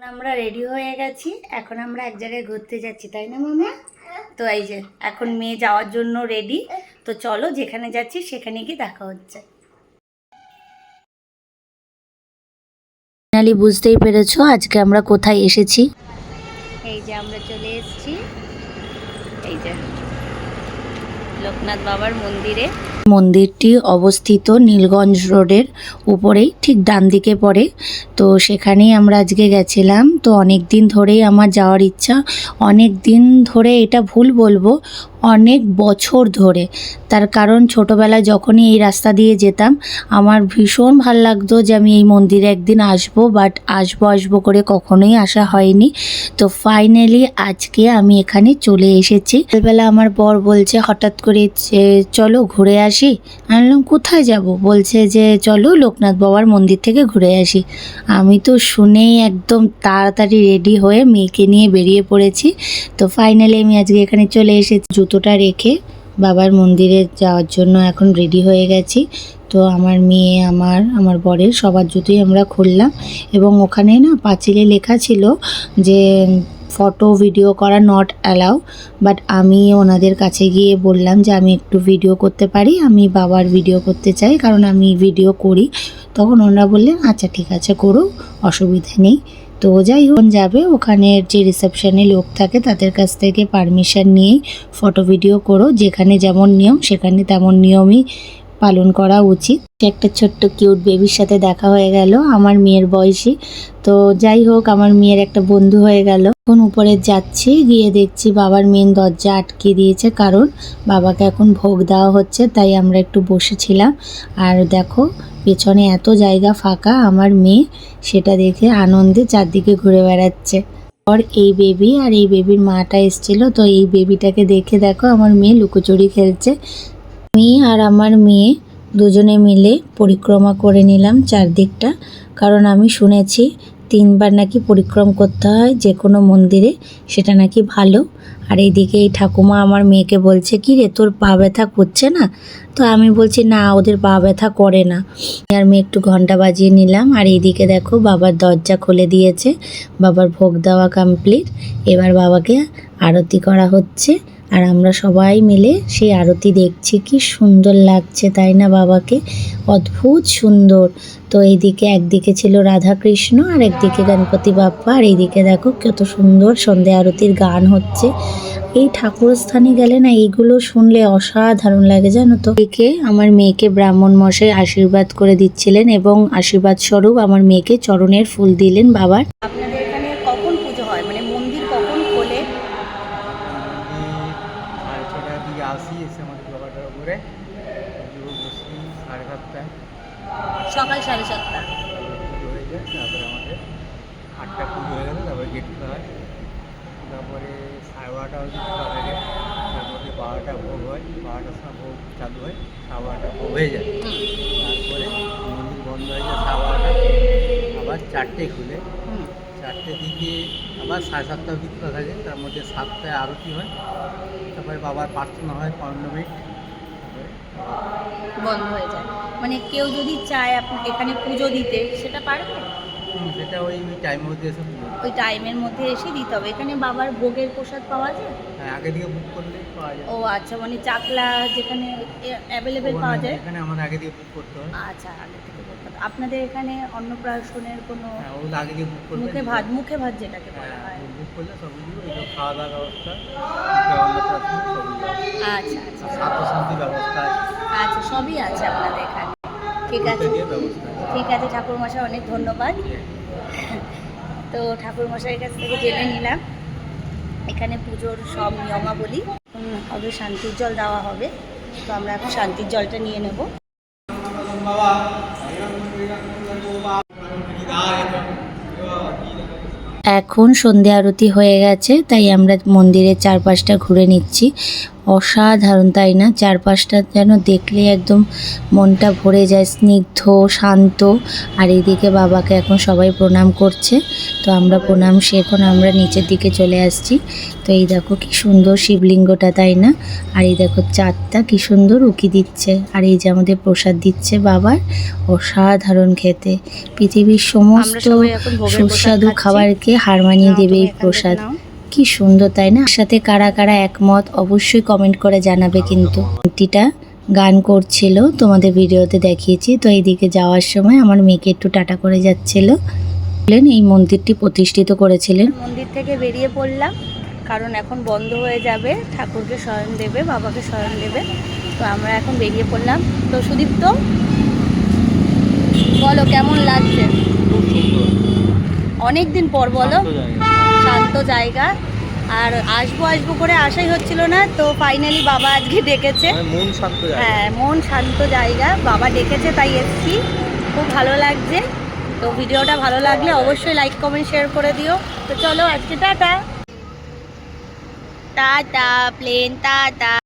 আমরা রেডি হয়ে গেছি। এখন আমরা এক জায়গায় ঘুরতে যাচ্ছি, তাই না মামা? তো এই যে এখন মেয়ে যাওয়ার জন্য রেডি। তো চলো যেখানে যাচ্ছি সেখানে গিয়ে দেখা হচ্ছে। ফাইনালি বুঝতেই পেরেছো আজকে আমরা কোথায় এসেছি। এই যে আমরা চলে এসেছি এই যে লোকনাথ বাবার মন্দিরে। মন্দিরটি অবস্থিত নীলগঞ্জ রোডের উপরেই, ঠিক ডান দিকে পড়ে। তো সেখানেই আমরা আজকে গেছিলাম। তো অনেক দিন ধরেই আমার যাওয়ার ইচ্ছা, অনেক দিন ধরে এটা ভুল বলবো, অনেক বছর ধরে। তার কারণ ছোটোবেলায় যখনই এই রাস্তা দিয়ে যেতাম আমার ভীষণ ভাল লাগতো যে আমি এই মন্দিরে একদিন আসবো, বাট আসবো করে কখনোই আসা হয়নি। তো ফাইনালি আজকে আমি এখানে চলে এসেছি। সকালবেলা আমার বর বলছে হঠাৎ করে যে চলো ঘুরে আসি। আমি বললাম কোথায় যাব? বলছে যে চলো লোকনাথ বাবার মন্দির থেকে ঘুরে আসি। আমি তো শুনেই একদম তাড়াতাড়ি রেডি হয়ে মেয়েকে নিয়ে বেরিয়ে পড়েছি। তো ফাইনালি আমি আজকে এখানে চলে এসেছি। জুতোটা রেখে বাবার মন্দিরে যাওয়ার জন্য এখন রেডি হয়ে গেছি। তো আমার মেয়ে আমার বরের সবার জুতোই আমরা খুললাম, এবং ওখানে না পাঁচিলে লেখা ছিল যে ফটো ভিডিও করা নট অ্যালাউ। বাট আমি ওনাদের কাছে গিয়ে বললাম যে আমি একটু ভিডিও করতে পারি, আমি বাবার ভিডিও করতে চাই, কারণ আমি ভিডিও করি। তখন ওনারা বললেন আচ্ছা ঠিক আছে করো, অসুবিধা নেই। তো যাই হোক যাবে, ওখানের যে রিসেপশনে লোক থাকে তাদের কাছ থেকে পারমিশন নিয়েই ফটো ভিডিও করো। যেখানে যেমন নিয়ম সেখানে তেমন নিয়মই পালন করা উচিত। একটা ছোট্ট কিউট বেবির সাথে দেখা হয়ে গেল, আমার মেয়ের বয়সী। তো যাই হোক আমার মেয়ের একটা বন্ধু হয়ে গেল। এখন উপরে যাচ্ছি, গিয়ে দেখছি বাবার মেন দরজা আটকে দিয়েছে, কারণ বাবাকে এখন ভোগ দেওয়া হচ্ছে, তাই আমরা একটু বসেছিলাম। আর দেখো পেছনে এত জায়গা ফাঁকা, আমার মেয়ে সেটা দেখে আনন্দে চারদিকে ঘুরে বেড়াচ্ছে। আর এই বেবি আর এই বেবির মাটা এসেছিল, তো এই বেবিটাকে দেখে দেখো আমার মেয়ে লুকোচুরি খেলছে। আমি আর আমার মেয়ে দুজনে মিলে পরিক্রমা করে নিলাম চারদিকটা, কারণ আমি শুনেছি 3 বার নাকি পরিক্রম করতে হয় যে কোনো মন্দিরে, সেটা নাকি ভালো। আর এইদিকে এই ঠাকুমা আমার মেয়েকে বলছে কি রে তোর পা ব্যথা করছে না? তো আমি বলছি না ওদের পা ব্যথা করে না। আর মেয়ে একটু ঘন্টা বাজিয়ে নিলাম। আর এইদিকে দেখো বাবার দরজা খুলে দিয়েছে, বাবার ভোগ দেওয়া কমপ্লিট। এবার বাবাকে আরতি করা হচ্ছে, আর আমরা সবাই মিলে সেই আরতি দেখছি। কি সুন্দর লাগছে তাই না বাবাকে, অদ্ভুত সুন্দর। তো এইদিকে একদিকে ছিল রাধা কৃষ্ণ আর একদিকে গণপতি বাপ্পা, আর এইদিকে দেখো কত সুন্দর সন্ধ্যা আরতির গান হচ্ছে। এই ঠাকুর স্থানে গেলে না এইগুলো শুনলে অসাধারণ লাগে জানো তো। এদিকে আমার মেয়েকে ব্রাহ্মণ মশাই আশীর্বাদ করে দিচ্ছিলেন, এবং আশীর্বাদ স্বরূপ আমার মেয়েকে চরণের ফুল দিলেন বাবার। আপনাদের এখানে কখন পুজো হয়, মানে মন্দির কখন খোলে? সকাল 7:30 পুজো হয়ে যায়, তারপরে আমাদের 8টা পুজো হয়ে গেলে তারপরে গেট খোলা হয়। তারপরে 12:30 অবধি খোলা থাকে, তারপরে 12টা ভোগ হয়, 12টার সময় ভোগ চালু হয়, 12:30 ভোগ হয়ে যায়। তারপরে মন্দির বন্ধ হয়ে যায় 12:30, আবার 4টে খুলে, 4টে থেকে আবার 7:30 অবধি খোলা থাকে। তার মধ্যে 7টায় আরতি হয়, তারপরে বাবার প্রার্থনা হয় 15 মিনিট, বন্ধ হয়ে যায়। মানে কেউ যদি চায় এখানে পুজো দিতে সেটা পারবে? সেটা ওই টাইমের মধ্যে এসে ওই টাইমের মধ্যে এসে দিতে হবে। এখানে বাবার ভোগের প্রসাদ পাওয়া যায়? হ্যাঁ, আগে থেকে বুক করলে পাওয়া যায়। ও আচ্ছা, মানে চাকলা যেখানে অ্যাভেলেবেল পাওয়া যায়। এখানে আমাদের আগে থেকে বুক করতে হয়। আচ্ছা, আগে থেকে বুক করতে। আপনাদের এখানে অন্নপ্রাশনের কোনো ওগুলো আগে থেকে বুক করলে মুখে ভাত যেটাকে বলা হয়, বুক করলে সবগুলো খাওয়া দাওয়ার ব্যবস্থা, অন্নপ্রাশন সবগুলো। আচ্ছা আচ্ছা, স্বাস্থ্য শান্তি ব্যবস্থা আচ্ছা সবই আছে আপনাদের এখানে। ঠিক আছে ঠিক আছে ঠাকুরমশাই, অনেক ধন্যবাদ। তো ঠাকুরমশাইয়ের কাছ থেকে জেনে নিলাম এখানে পুজোর সব নিয়মাবলী। হবে শান্তির জল দেওয়া হবে, তো আমরা এখন শান্তির জলটা নিয়ে নেব। এখন সন্ধ্যা আরতি হয়ে গেছে, তাই আমরা মন্দিরের চারপাশটা ঘুরে নিচ্ছি। অসাধারণ, তাই না? চারপাশটা যেন দেখলে একদম মনটা ভরে যায়, স্নিগ্ধ শান্ত। আর এদিকে বাবাকে এখন সবাই প্রণাম করছে। তো আমরা প্রণাম এখন আমরা নিচের দিকে চলে আসছি। তো এই দেখো কি সুন্দর শিবলিঙ্গটা, তাই না? আর এই দেখো চাঁদটা কি সুন্দর উকি দিচ্ছে। আর এই যে আমাদের প্রসাদ দিচ্ছে বাবার, অসাধারণ খেতে। পৃথিবীর সমস্ত সুস্বাদু খাবারকে হার মানিয়ে দেবে এই প্রসাদ। কি সুন্দর, তাই না? সাথে কারা কারা একমত অবশ্যই কমেন্ট করে জানাবে। কিন্তু আন্টিটা গান করছিল, তোমাদের ভিডিওতে দেখিয়েছি। তো এইদিকে যাওয়ার সময় আমার মেয়েকে একটু টাটা করে যাচ্ছিল। এই মন্দিরটি প্রতিষ্ঠিত করেছিলেন। মন্দির থেকে বেরিয়ে পড়লাম, কারণ এখন বন্ধ হয়ে যাবে। ঠাকুরকে শয়ন দেবে, বাবাকে শয়ন দেবে। তো আমরা এখন বেরিয়ে পড়লাম। তো সুদীপ্ত, বলো কেমন লাগছে? অনেক দিন পর, বলো। শান্ত জায়গা। আর আসবো আসবো করে আশাই হচ্ছিল না, তো ফাইনালি বাবা আজকে ডেকেছে। মন শান্ত জায়গা। হ্যাঁ, মন শান্ত জায়গা, বাবা ডেকেছে তাই এসছি। খুব ভালো লাগছে। তো ভিডিওটা ভালো লাগলে অবশ্যই লাইক কমেন্ট শেয়ার করে দিও। তো চলো আজকে টাটা টাটা প্লেন টাটা।